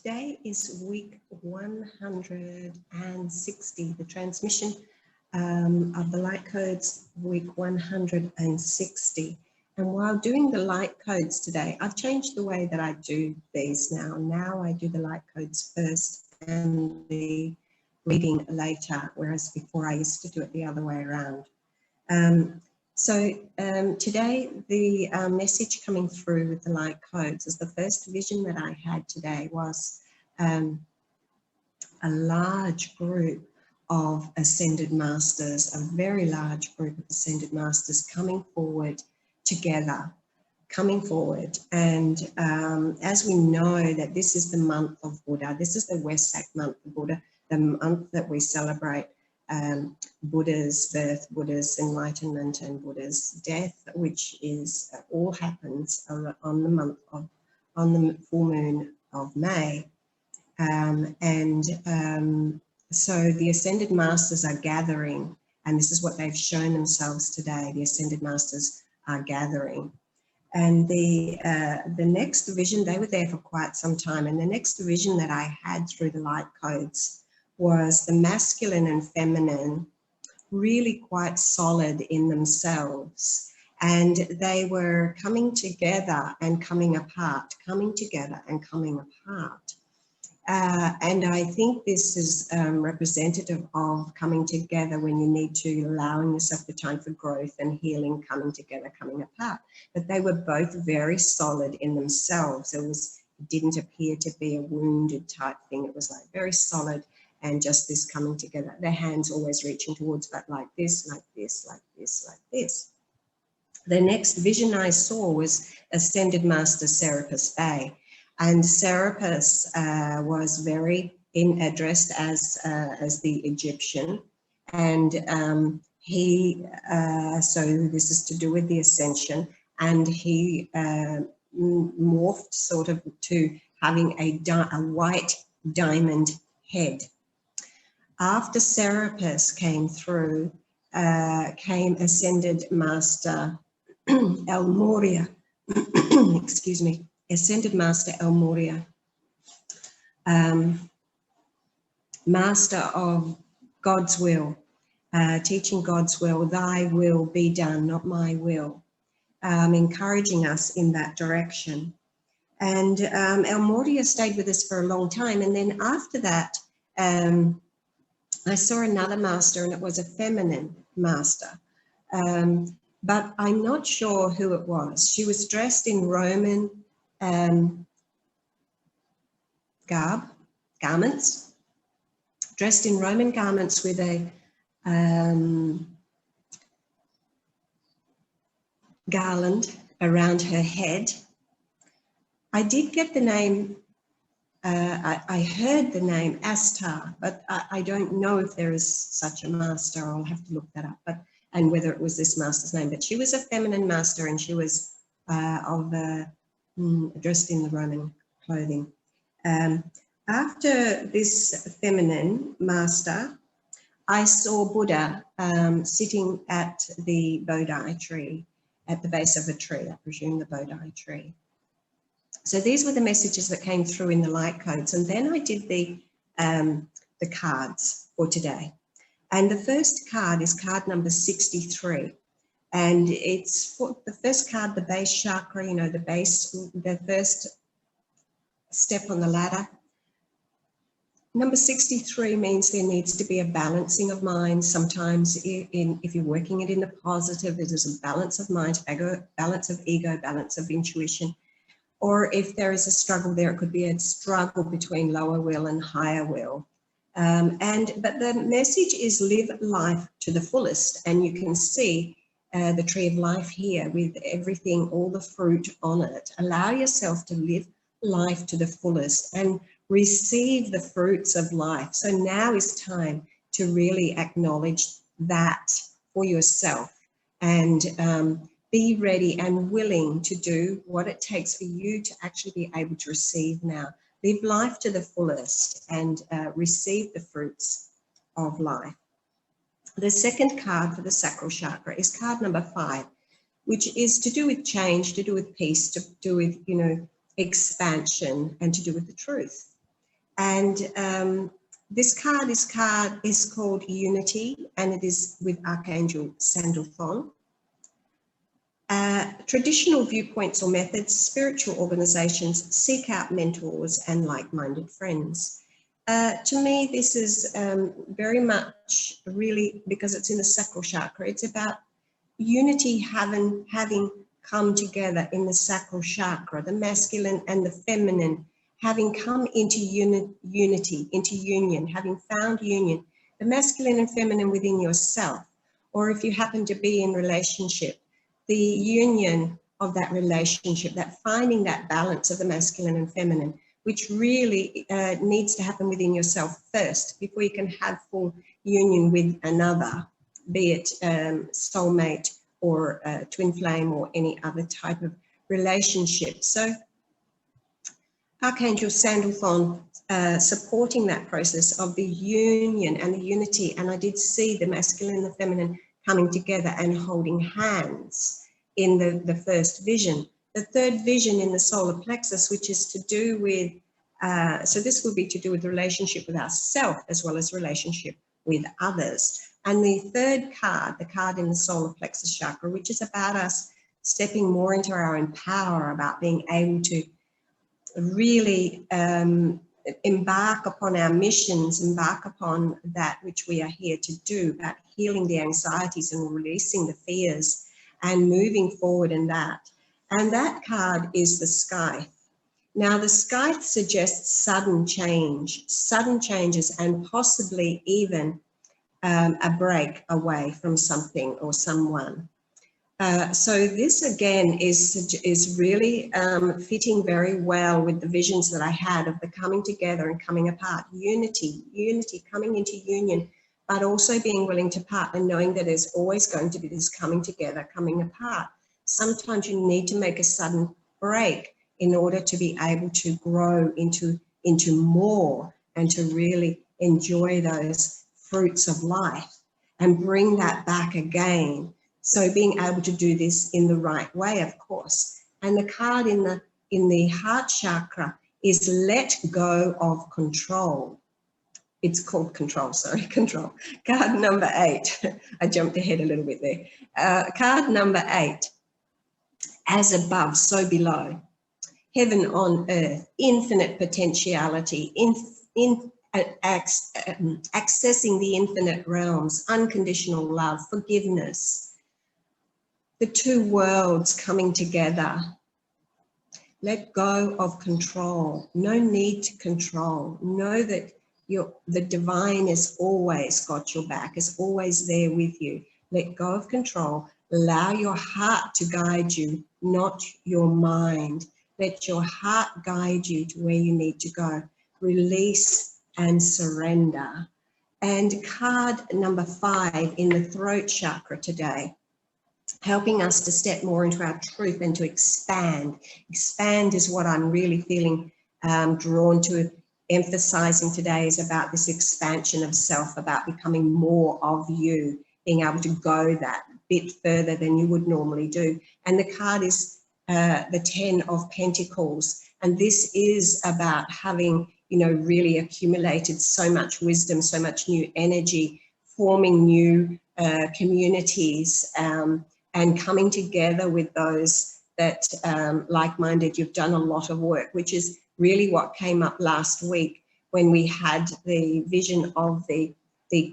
Today is week 160, the transmission of the light codes, week 160. And while doing the light codes today, I've changed the way that I do these now. Now I do the light codes first and the reading later, whereas before I used to do it the other way around. Today, the message coming through with the light codes is the first vision that I had today was a large group of ascended masters, a very large group of ascended masters coming forward together, And as we know that this is the month of Buddha, this is the Wesak month of Buddha, the month that we celebrate Buddha's birth, Buddha's enlightenment, and Buddha's death, which is all happens on the full moon of May. So the Ascended Masters are gathering, and this is what they've shown themselves today. The Ascended Masters are gathering. And the next vision, they were there for quite some time, and the next vision that I had through the light codes was the masculine and feminine really quite solid in themselves. And they were coming together and coming apart, coming together and coming apart. And I think this is representative of coming together when you need to, allowing yourself the time for growth and healing, coming together, coming apart. But they were both very solid in themselves. It didn't appear to be a wounded type thing. It was like very solid and just this coming together. Their hands always reaching towards, but like this, like this, like this, like this. The next vision I saw was Ascended Master Serapis Bey. And Serapis was very addressed as the Egyptian, and so this is to do with the ascension, and he morphed sort of to having a white diamond head. After Serapis came through, came Ascended Master El Morya, excuse me. Ascended Master El Morya, Master of God's will, teaching God's will, thy will be done, not my will, encouraging us in that direction. And El Morya stayed with us for a long time. And then after that, I saw another master, and it was a feminine master. But I'm not sure who it was. She was dressed in Roman garments, dressed in Roman garments with a garland around her head. I did get the name, I heard the name Astar, but I don't know if there is such a master. I'll have to look that up, and whether it was this master's name. But she was a feminine master, and she was dressed in the Roman clothing. After this feminine master, I saw Buddha sitting at the Bodhi tree, at the base of a tree, I presume the Bodhi tree. So these were the messages that came through in the light codes. And then I did the cards for today. And the first card is card number 63. And it's for the first card, the base chakra, you know, the first step on the ladder. Number 63 means there needs to be a balancing of mind. Sometimes if you're working it in the positive, it is a balance of mind, balance of ego, balance of intuition. Or if there is a struggle there, it could be a struggle between lower will and higher will. But the message is live life to the fullest. And you can see the tree of life here with everything, all the fruit on it. Allow yourself to live life to the fullest and receive the fruits of life. So now is time to really acknowledge that for yourself and be ready and willing to do what it takes for you to actually be able to receive now. Live life to the fullest and receive the fruits of life. The second card for the sacral chakra is card number 5, which is to do with change, to do with peace, to do with, expansion, and to do with the truth. And this card is called Unity, and it is with Archangel Sandalphon. Traditional viewpoints or methods, spiritual organizations seek out mentors and like-minded friends. To me, this is very much really, because it's in the sacral chakra, it's about unity having come together in the sacral chakra, the masculine and the feminine having come into unity, into union, having found union, the masculine and feminine within yourself, or if you happen to be in relationship, the union of that relationship, that finding that balance of the masculine and feminine, which really needs to happen within yourself first before you can have full union with another, be it soulmate or twin flame or any other type of relationship. So Archangel Sandalphon supporting that process of the union and the unity. And I did see the masculine and the feminine coming together and holding hands in the first vision. The third vision in the solar plexus, which is to do with, so this will be to do with the relationship with ourselves as well as relationship with others. And the third card, the card in the solar plexus chakra, which is about us stepping more into our own power, about being able to really embark upon our missions, embark upon that which we are here to do, about healing the anxieties and releasing the fears and moving forward in that. And that card is the scythe. Now, the scythe suggests sudden changes, and possibly even a break away from something or someone. So this again is really fitting very well with the visions that I had of the coming together and coming apart, unity, coming into union, but also being willing to part and knowing that there's always going to be this coming together, coming apart. Sometimes you need to make a sudden break in order to be able to grow into more and to really enjoy those fruits of life and bring that back again. So being able to do this in the right way, of course. And the card in the heart chakra is let go of control. It's called control, sorry, control. Card number 8. I jumped ahead a little bit there. Card number 8. As above, so below. Heaven on earth, infinite potentiality, accessing the infinite realms, unconditional love, forgiveness. The two worlds coming together. Let go of control. No need to control. Know that the divine has always got your back, is always there with you. Let go of control. Allow your heart to guide you, not your mind. Let your heart guide you to where you need to go. Release and surrender. And card number 5 in the throat chakra today, helping us to step more into our truth and to expand. Expand is what I'm really feeling drawn to emphasizing today, is about this expansion of self, about becoming more of you, being able to go that bit further than you would normally do. And the card is the 10 of Pentacles. And this is about having, really accumulated so much wisdom, so much new energy, forming new communities, and coming together with those that like-minded. You've done a lot of work, which is really what came up last week when we had the vision of the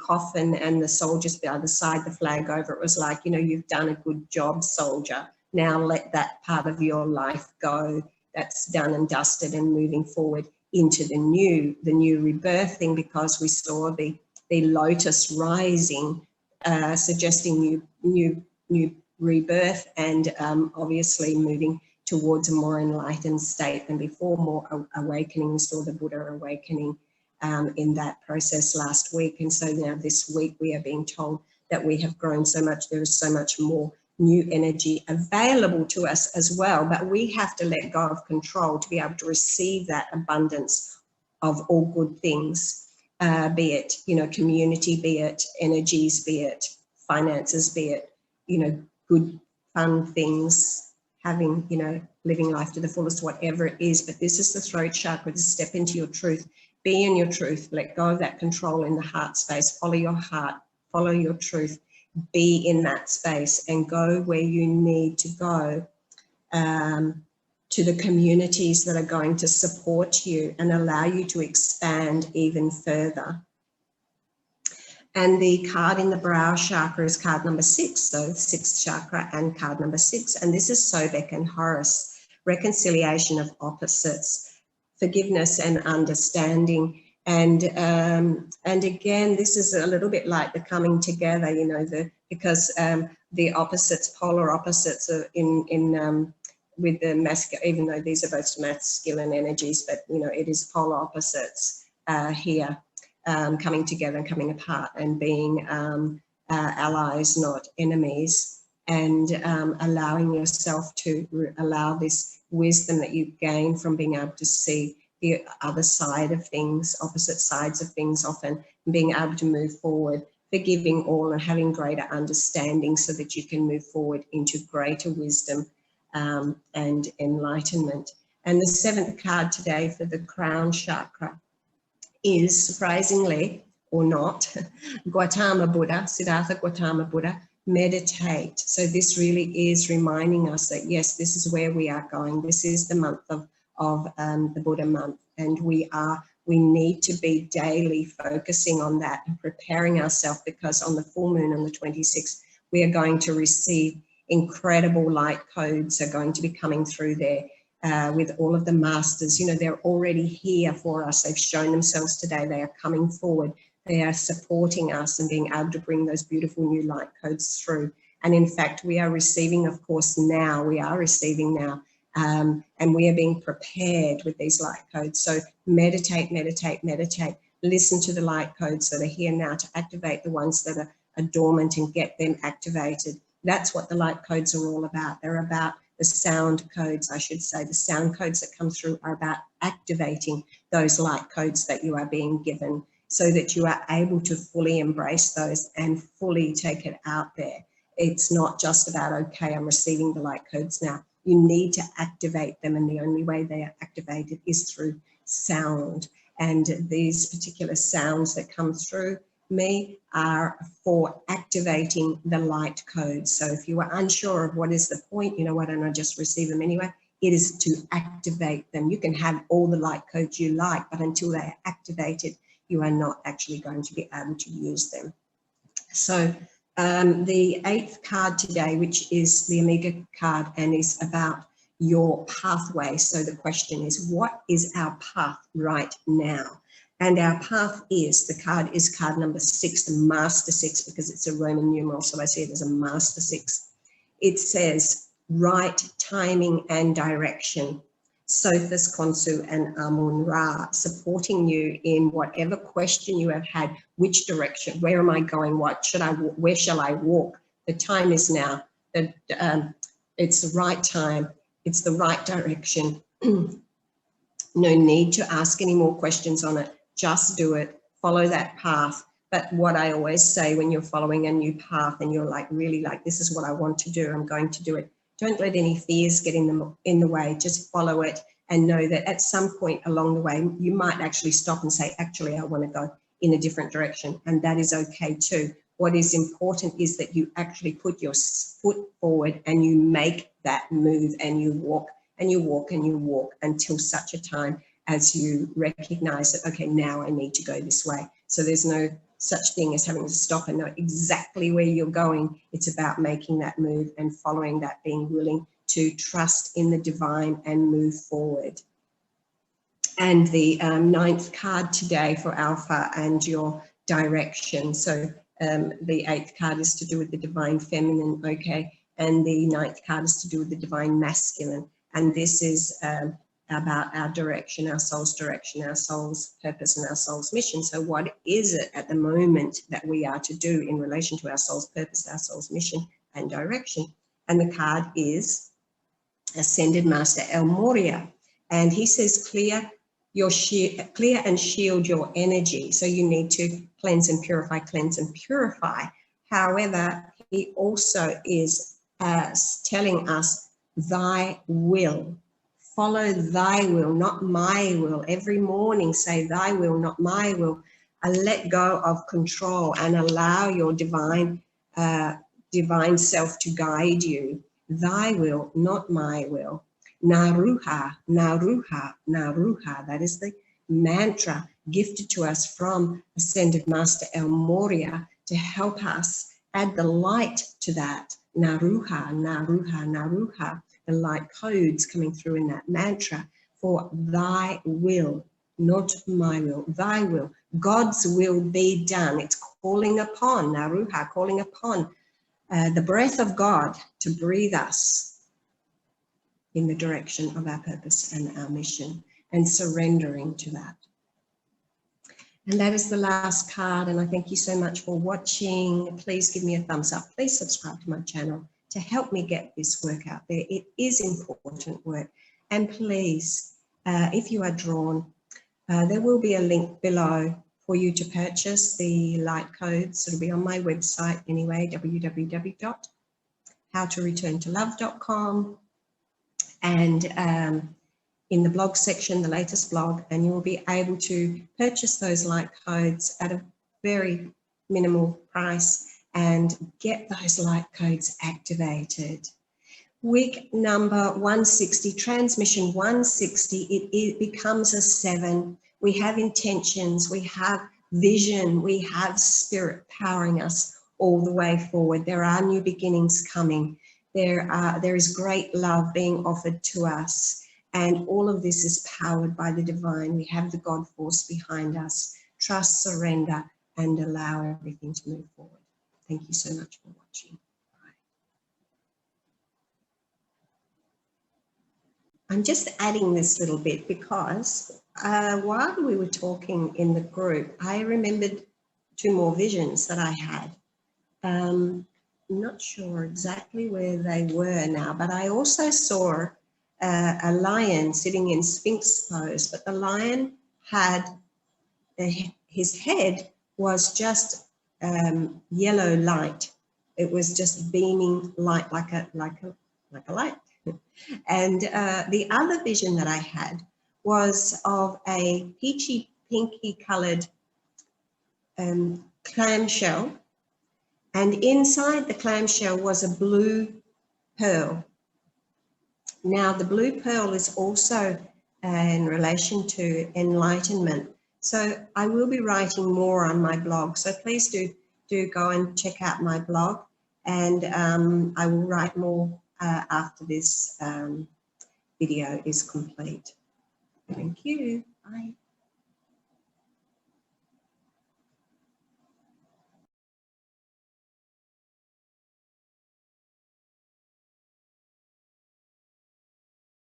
coffin and the soldiers by the side, the flag over. It was like, you've done a good job, soldier. Now let that part of your life go. That's done and dusted, and moving forward into the new rebirthing, because we saw the lotus rising, suggesting new rebirth, and obviously moving towards a more enlightened state than before, more awakening. We saw the Buddha awakening in that process last week. And so now this week we are being told that we have grown so much. There is so much more new energy available to us as well, but we have to let go of control to be able to receive that abundance of all good things, be it, community, be it energies, be it finances, be it, good, fun things, having, living life to the fullest, whatever it is. But this is the throat chakra, to step into your truth be in your truth, let go of that control in the heart space, follow your heart, follow your truth, be in that space and go where you need to go, to the communities that are going to support you and allow you to expand even further. And the card in the brow chakra is card number 6, so 6th chakra and card number 6. And this is Sobek and Horus, reconciliation of opposites, forgiveness and understanding. And again, this is a little bit like the coming together, you know, because the opposites, polar opposites are with the masculine, even though these are both masculine energies, but you know, it is polar opposites here, coming together and coming apart and being allies, not enemies, and allowing yourself to allow this wisdom that you gain from being able to see the other side of things, opposite sides of things often, and being able to move forward, forgiving all and having greater understanding so that you can move forward into greater wisdom and enlightenment. And the 7th card today for the crown chakra is, surprisingly or not, Gautama Buddha, Siddhartha Gautama Buddha, meditate. So this really is reminding us that, yes, this is where we are going. This is the month of the Buddha month, and we need to be daily focusing on that and preparing ourselves, because on the full moon on the 26th, we are going to receive incredible light codes are going to be coming through there with all of the masters. You know, they're already here for us. They've shown themselves today. They are coming forward. They are supporting us and being able to bring those beautiful new light codes through. And in fact, we are receiving, of course, now. We are receiving now. And we are being prepared with these light codes. So meditate, meditate, meditate. Listen to the light codes that are here now to activate the ones that are dormant and get them activated. That's what the light codes are all about. They're about the sound codes, I should say. The sound codes that come through are about activating those light codes that you are being given so that you are able to fully embrace those and fully take it out there. It's not just about, okay, I'm receiving the light codes now. You need to activate them, and the only way they are activated is through sound. And these particular sounds that come through me are for activating the light codes. So if you are unsure of what is the point, you know, why don't I just receive them anyway? It is to activate them. You can have all the light codes you like, but until they are activated, you are not actually going to be able to use them. So the 8th card today, which is the Omega card and is about your pathway. So the question is, what is our path right now? And our path is, the card is card number 6, the Master 6, because it's a Roman numeral, so I see it as a Master 6. It says, right timing and direction. Sophis, Khonsu, and Amun-Ra, supporting you in whatever question you have had, which direction, where am I going, where shall I walk? The time is now. It's the right time, it's the right direction. No need to ask any more questions on it. Just do it, follow that path. But what I always say when you're following a new path and you're like, really like, this is what I want to do, I'm going to do it. Don't let any fears get in the way, just follow it and know that at some point along the way, you might actually stop and say, actually, I want to go in a different direction. And that is okay too. What is important is that you actually put your foot forward and you make that move and you walk and you walk and you walk until such a time as you recognize that, okay, now I need to go this way. So there's no such thing as having to stop and know exactly where you're going. It's about making that move and following that, being willing to trust in the divine and move forward. And the 9th card today for Alpha and your direction. So the 8th card is to do with the divine feminine, okay, and the 9th card is to do with the divine masculine. And this is about our direction, our soul's purpose and our soul's mission. So what is it at the moment that we are to do in relation to our soul's purpose, our soul's mission and direction? And the card is Ascended Master El Morya. And he says, clear and shield your energy. So you need to cleanse and purify, cleanse and purify. However, he also is telling us, thy will Follow thy will, not my will. Every morning say thy will, not my will. Let go of control and allow your divine self to guide you. Thy will, not my will. Naruha, Naruha, Naruha. That is the mantra gifted to us from Ascended Master El Morya to help us add the light to that. Naruha, Naruha, Naruha. The light codes coming through in that mantra for thy will, not my will, thy will. God's will be done. It's calling upon, Naruha, calling upon the breath of God to breathe us in the direction of our purpose and our mission, and surrendering to that. And that is the last card, and I thank you so much for watching. Please give me a thumbs up. Please subscribe to my channel to help me get this work out there. It is important work. And please, if you are drawn, there will be a link below for you to purchase the light codes. It'll be on my website anyway, www.howtoreturntolove.com. And in the blog section, the latest blog, and you will be able to purchase those light codes at a very minimal price and get those light codes activated. Week number 160, transmission 160, it becomes a 7. We have intentions, we have vision, we have spirit powering us all the way forward. There are new beginnings coming. There is great love being offered to us. And all of this is powered by the divine. We have the God force behind us. Trust, surrender, and allow everything to move forward. Thank you so much for watching. I'm just adding this little bit because while we were talking in the group, I remembered 2 more visions that I had. I'm not sure exactly where they were now, but I also saw a lion sitting in Sphinx pose, but the lion had, his head was just yellow light. It was just beaming light like a light. And the other vision that I had was of a peachy pinky colored clamshell, and inside the clamshell was a blue pearl. Now, the blue pearl is also in relation to enlightenment. So I will be writing more on my blog. So please do go and check out my blog, and I will write more after this video is complete. Thank you. Bye.